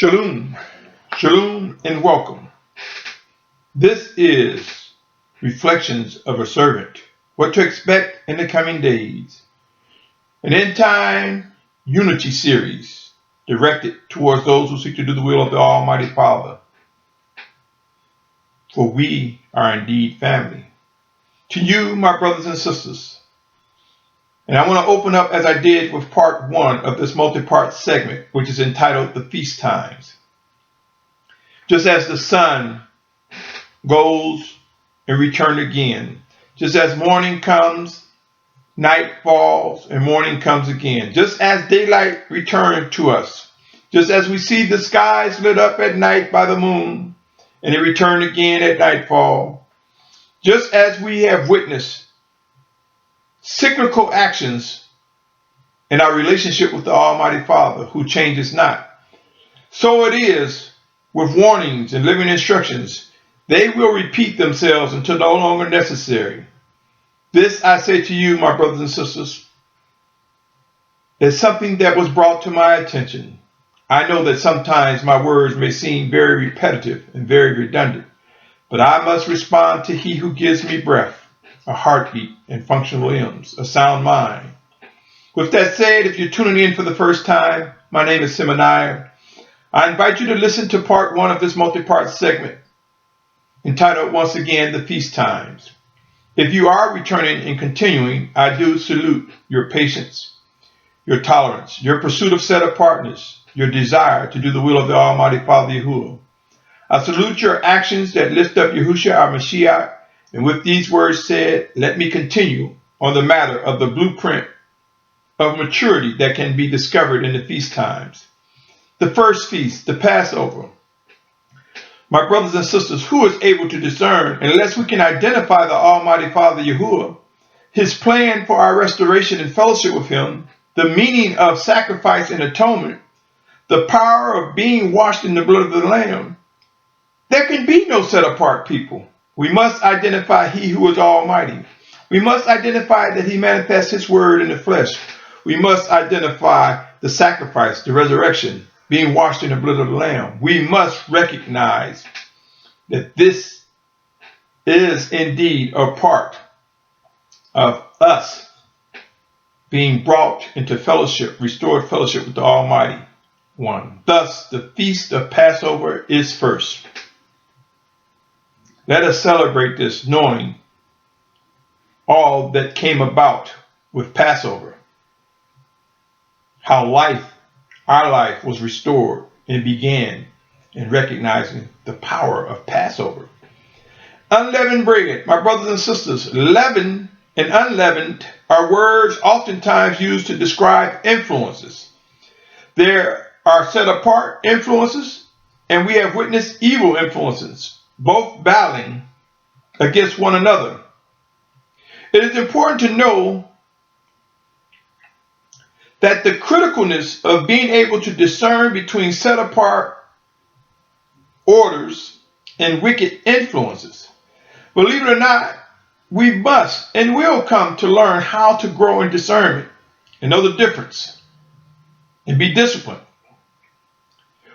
Shalom, shalom, and welcome. This is Reflections of a Servant, what to expect in the coming days. An end-time unity series directed towards those who seek to do the will of the Almighty Father. For we are indeed family. To you, my brothers and sisters. And I want to open up as I did with part 1 of this multi-part segment, which is entitled The Feast Times. Just as the sun goes and returns again, just as morning comes, night falls, and morning comes again, just as daylight returns to us, just as we see the skies lit up at night by the moon, and it return again at nightfall, just as we have witnessed cyclical actions in our relationship with the Almighty Father, who changes not. So it is with warnings and living instructions. They will repeat themselves until no longer necessary. This I say to you, my brothers and sisters, is something that was brought to my attention. I know that sometimes my words may seem very repetitive and very redundant, but I must respond to He who gives me breath, a heartbeat, and functional limbs, a sound mind. With that said, if you're tuning in for the first time, my name is Symmanayah. I invite you to listen to part 1 of this multi-part segment, entitled once again, The Feast Times. If you are returning and continuing, I do salute your patience, your tolerance, your pursuit of set apartness, your desire to do the will of the Almighty Father Yahuwah. I salute your actions that lift up Yahushua our Mashiach. And with these words said, let me continue on the matter of the blueprint of maturity that can be discovered in the feast times. The first feast, the Passover. My brothers and sisters, who is able to discern, unless we can identify the Almighty Father Yahuwah, His plan for our restoration and fellowship with Him, the meaning of sacrifice and atonement, the power of being washed in the blood of the Lamb? There can be no set apart people. We must identify He who is Almighty. We must identify that He manifests His word in the flesh. We must identify the sacrifice, the resurrection, being washed in the blood of the Lamb. We must recognize that this is indeed a part of us being brought into fellowship, restored fellowship with the Almighty One. Thus, the feast of Passover is first. Let us celebrate this, knowing all that came about with Passover. How our life was restored and began in recognizing the power of Passover. Unleavened bread, my brothers and sisters, leavened and unleavened are words oftentimes used to describe influences. There are set apart influences, and we have witnessed evil influences, both battling against one another. It is important to know that the criticalness of being able to discern between set apart orders and wicked influences. Believe it or not, we must and will come to learn how to grow in discernment and know the difference and be disciplined.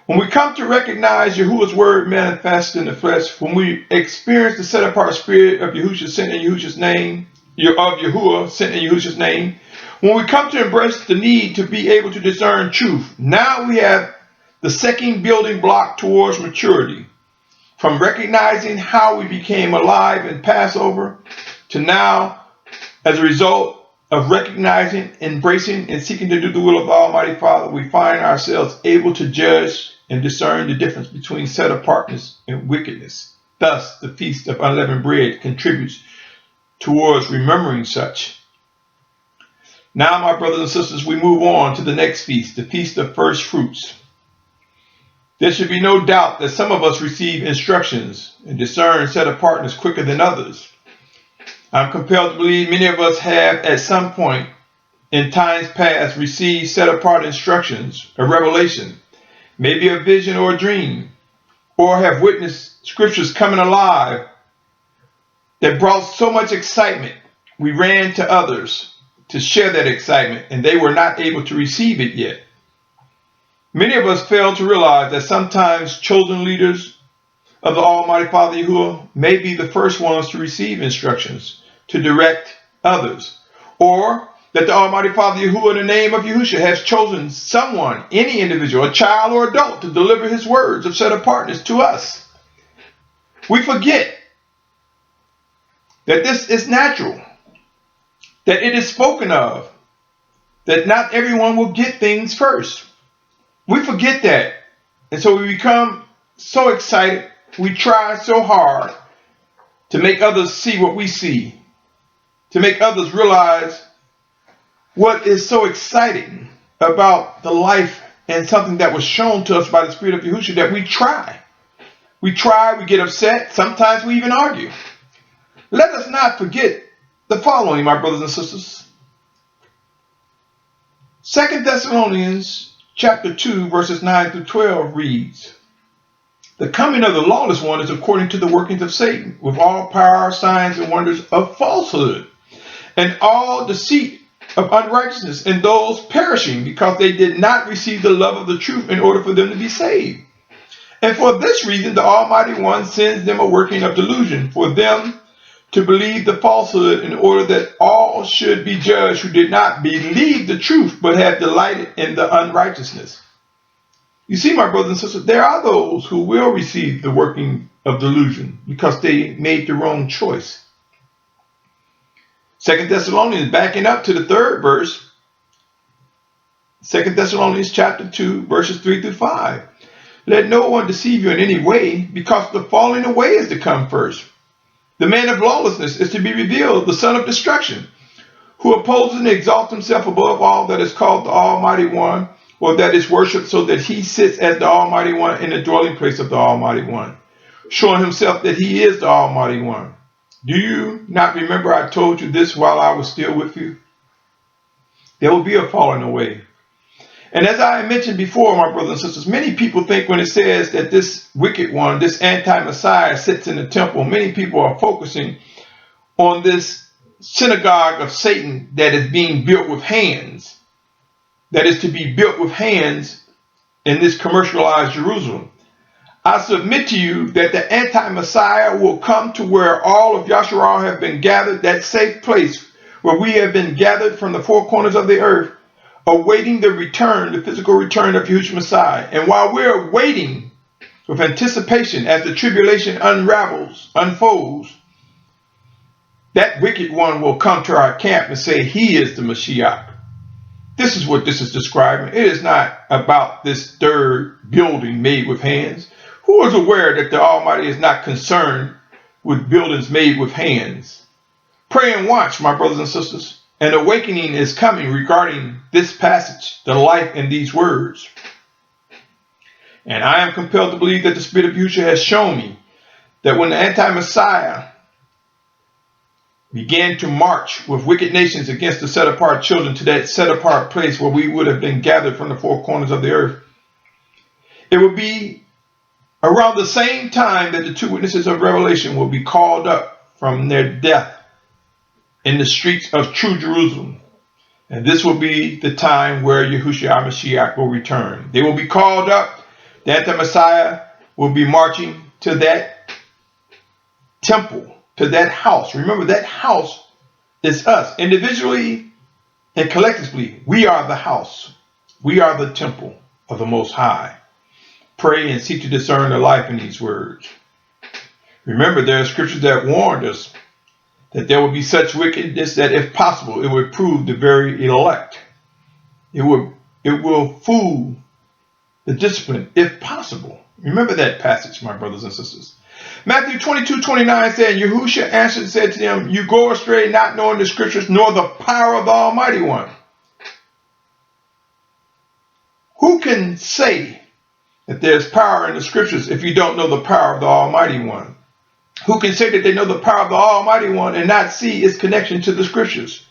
When we come to recognize Yahuwah's word manifest in the flesh, when we experience the set-apart spirit of Yahushua sent in Yahushua's name, of Yahuwah sent in Yahushua's name, when we come to embrace the need to be able to discern truth, now we have the second building block towards maturity. From recognizing how we became alive in Passover to now, as a result of recognizing, embracing, and seeking to do the will of the Almighty Father, we find ourselves able to judge and discern the difference between set apartness and wickedness. Thus, the Feast of Unleavened Bread contributes towards remembering such. Now, my brothers and sisters, we move on to the next feast, the Feast of First Fruits. There should be no doubt that some of us receive instructions and discern set apartness quicker than others. I'm compelled to believe many of us have at some point in times past received set apart instructions, a revelation, maybe a vision or a dream, or have witnessed scriptures coming alive that brought so much excitement. We ran to others to share that excitement, and they were not able to receive it yet. Many of us fail to realize that sometimes chosen leaders of the Almighty Father Yahuwah may be the first ones to receive instructions to direct others, or that the Almighty Father Yahuwah in the name of Yahushua has chosen someone, any individual, a child or adult, to deliver his words of set apartness to us. We forget that this is natural, that it is spoken of, that not everyone will get things first. We forget that. And so we become so excited. We try so hard to make others see what we see, to make others realize what is so exciting about the life and something that was shown to us by the Spirit of Yahushua, that we try. We get upset. Sometimes we even argue. Let us not forget the following, my brothers and sisters. 2 Thessalonians chapter 2, verses 9 through 12 reads, "The coming of the lawless one is according to the workings of Satan, with all power, signs, and wonders of falsehood, and all deceit of unrighteousness in those perishing, because they did not receive the love of the truth in order for them to be saved. And for this reason the Almighty One sends them a working of delusion, for them to believe the falsehood, in order that all should be judged who did not believe the truth, but have delighted in the unrighteousness." You see, my brothers and sisters, there are those who will receive the working of delusion because they made the wrong choice. 2 Thessalonians, backing up to the third verse, 2 Thessalonians chapter 2, verses 3 through 5. "Let no one deceive you in any way, because the falling away is to come first. The man of lawlessness is to be revealed, the son of destruction, who opposes and exalts himself above all that is called the Almighty One, or that is worshipped, so that he sits as the Almighty One in the dwelling place of the Almighty One, showing himself that he is the Almighty One. Do you not remember I told you this while I was still with you? There will be a falling away. And as I mentioned before, my brothers and sisters, many people think when it says that this wicked one, this anti-Messiah, sits in the temple, many people are focusing on this synagogue of Satan that is being built with hands, that is to be built with hands in this commercialized Jerusalem. I submit to you that the anti-Messiah will come to where all of Yasharal have been gathered, that safe place where we have been gathered from the four corners of the earth, awaiting the return, the physical return of Yahushua Messiah. And while we're waiting with anticipation as the tribulation unfolds, that wicked one will come to our camp and say he is the Mashiach. This is what this is describing. It is not about this third building made with hands. Who is aware that the Almighty is not concerned with buildings made with hands? Pray and watch, my brothers and sisters. An awakening is coming regarding this passage, the life in these words. And I am compelled to believe that the Spirit of Yahushua has shown me that when the anti-Messiah began to march with wicked nations against the set-apart children to that set-apart place where we would have been gathered from the four corners of the earth, it would be around the same time that the two witnesses of Revelation will be called up from their death in the streets of true Jerusalem. And this will be the time where Yahushua HaMashiach will return. They will be called up. The anti-Messiah will be marching to that temple, to that house. Remember, that house is us. Individually and collectively, we are the house. We are the temple of the Most High. Pray and seek to discern the life in these words. Remember, there are scriptures that warned us that there would be such wickedness that, if possible, it would prove the very elect. It will fool the discipline, if possible. Remember that passage, my brothers and sisters. Matthew 22:29 said, Yahushua answered and said to them, "You go astray, not knowing the scriptures, nor the power of the Almighty One." Who can say that there's power in the scriptures if you don't know the power of the Almighty One? Who can say that they know the power of the Almighty One and not see its connection to the scriptures?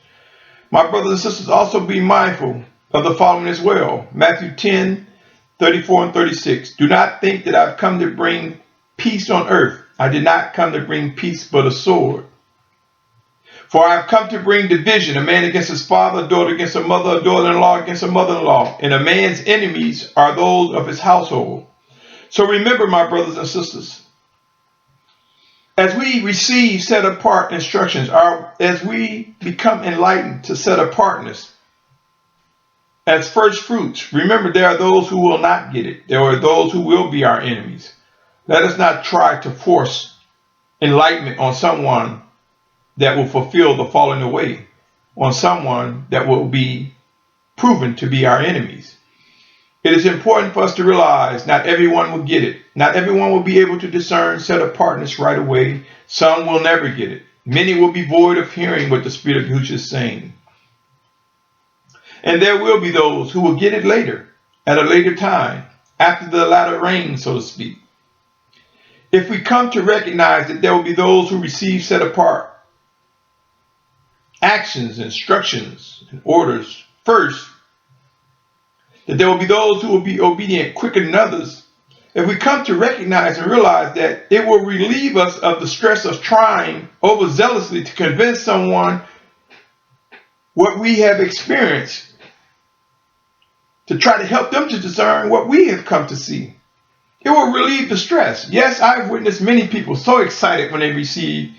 My brothers and sisters, also be mindful of the following as well. Matthew 10:34 and 36. Do not think that I've come to bring peace on earth. I did not come to bring peace but a sword. For I have come to bring division, a man against his father, a daughter against a mother, a daughter-in-law against a mother-in-law. And a man's enemies are those of his household. So remember, my brothers and sisters, as we receive set-apart instructions, as we become enlightened to set-apartness, as first fruits, remember there are those who will not get it. There are those who will be our enemies. Let us not try to force enlightenment on someone that will fulfill the falling away, on someone that will be proven to be our enemies. It is important for us to realize not everyone will get it. Not everyone will be able to discern set-apartness right away. Some will never get it. Many will be void of hearing what the Spirit of Yahushua is saying. And there will be those who will get it later, at a later time, after the latter rain, so to speak. If we come to recognize that there will be those who receive set apart actions, instructions, and orders first, that there will be those who will be obedient quicker than others, if we come to recognize and realize that it will relieve us of the stress of trying overzealously to convince someone what we have experienced, to try to help them to discern what we have come to see. It will relieve the stress. Yes, I've witnessed many people so excited when they receive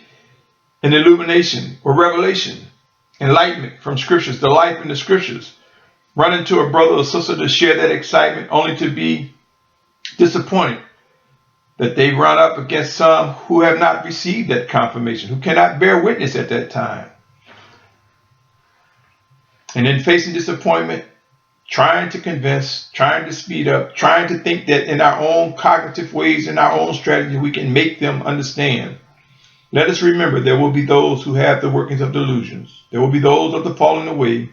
an illumination or revelation, enlightenment from scriptures, the life in the scriptures. Run into a brother or sister to share that excitement only to be disappointed that they run up against some who have not received that confirmation, who cannot bear witness at that time. And then facing disappointment, trying to convince, trying to speed up, trying to think that in our own cognitive ways, in our own strategy, we can make them understand. Let us remember there will be those who have the workings of delusions. There will be those of the falling away.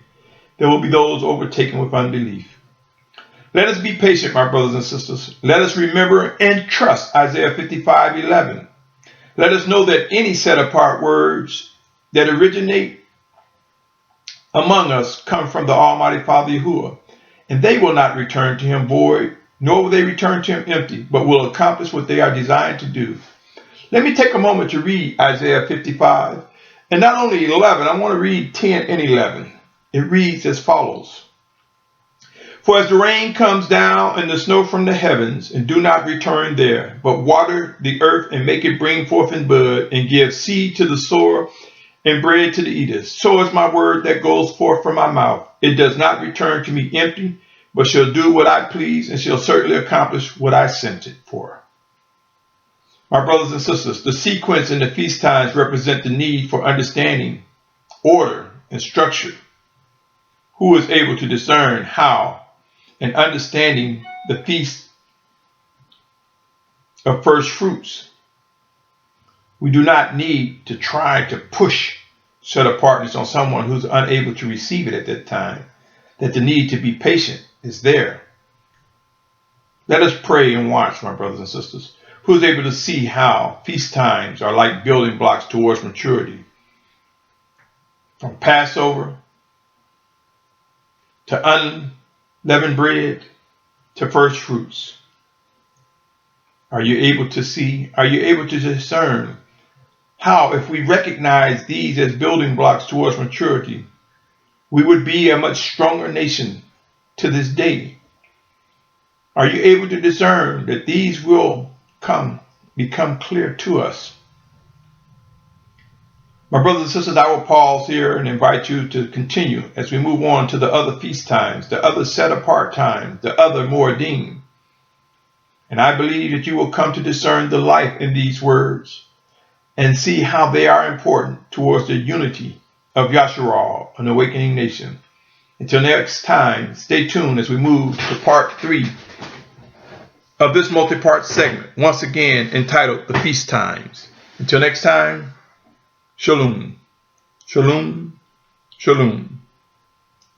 There will be those overtaken with unbelief. Let us be patient, my brothers and sisters. Let us remember and trust Isaiah 55:11. Let us know that any set apart words that originate among us come from the Almighty Father Yahuwah, and they will not return to him void, nor will they return to him empty, but will accomplish what they are designed to do. Let me take a moment to read Isaiah 55, and not only 11, I want to read 10 and 11. It reads as follows. For as the rain comes down and the snow from the heavens, and do not return there, but water the earth and make it bring forth in bud, and give seed to the sower and bread to the eaters, so is my word that goes forth from my mouth. It does not return to me empty, but shall do what I please, and shall certainly accomplish what I sent it for. My brothers and sisters, the sequence and the feast times represent the need for understanding, order, and structure. Who is able to discern how and understanding the feast of first fruits? We do not need to try to push set apartness on someone who's unable to receive it at that time. That the need to be patient is there. Let us pray and watch, my brothers and sisters. Who is able to see how feast times are like building blocks towards maturity? From Passover to unleavened bread to first fruits. Are you able to see? Are you able to discern how, if we recognize these as building blocks towards maturity, we would be a much stronger nation to this day? Are you able to discern that these will become clear to us? My brothers and sisters, I will pause here and invite you to continue as we move on to the other feast times, the other set apart times, the other Moedim. And I believe that you will come to discern the life in these words and see how they are important towards the unity of Yasharal, an awakening nation. Until next time, stay tuned as we move to part 3 of this multi-part segment, once again entitled The Feast Times. Until next time, Shalom, Shalom, Shalom.